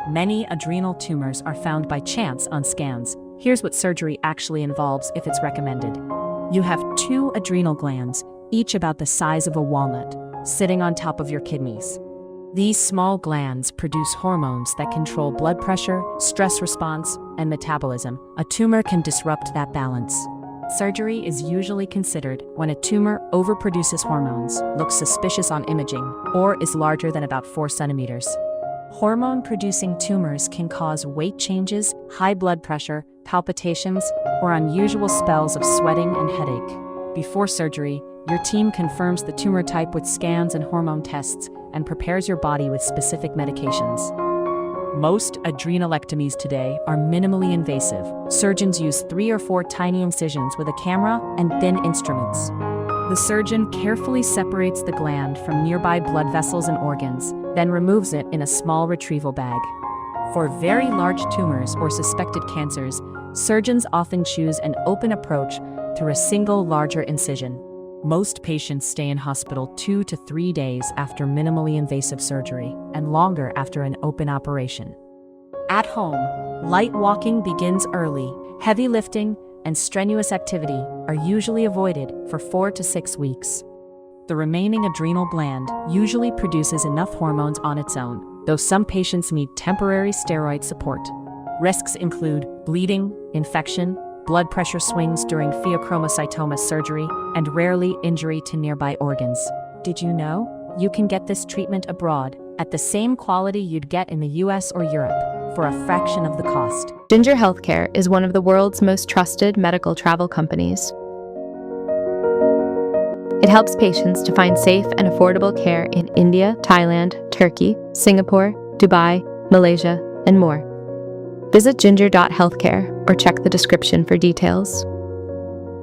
Many adrenal tumors are found by chance on scans. Here's what surgery actually involves if it's recommended. You have 2 adrenal glands, each about the size of a walnut, sitting on top of your kidneys. These small glands produce hormones that control blood pressure, stress response, and metabolism. A tumor can disrupt that balance. Surgery is usually considered when a tumor overproduces hormones, looks suspicious on imaging, or is larger than about 4 centimeters. Hormone-producing tumors can cause weight changes, high blood pressure, palpitations, or unusual spells of sweating and headache. Before surgery, your team confirms the tumor type with scans and hormone tests and prepares your body with specific medications. Most adrenalectomies today are minimally invasive. Surgeons use 3 or 4 tiny incisions with a camera and thin instruments. The surgeon carefully separates the gland from nearby blood vessels and organs, then removes it in a small retrieval bag. For very large tumors or suspected cancers, surgeons often choose an open approach through a single larger incision. Most patients stay in hospital 2 to 3 days after minimally invasive surgery and longer after an open operation. At home, light walking begins early. Heavy lifting and strenuous activity are usually avoided for 4 to 6 weeks. The remaining adrenal gland usually produces enough hormones on its own, though some patients need temporary steroid support. Risks include bleeding, infection, blood pressure swings during pheochromocytoma surgery, and rarely injury to nearby organs. Did you know? You can get this treatment abroad at the same quality you'd get in the US or Europe for a fraction of the cost. Ginger Healthcare is one of the world's most trusted medical travel companies. It helps patients to find safe and affordable care in India, Thailand, Turkey, Singapore, Dubai, Malaysia, and more. Visit ginger.healthcare or check the description for details.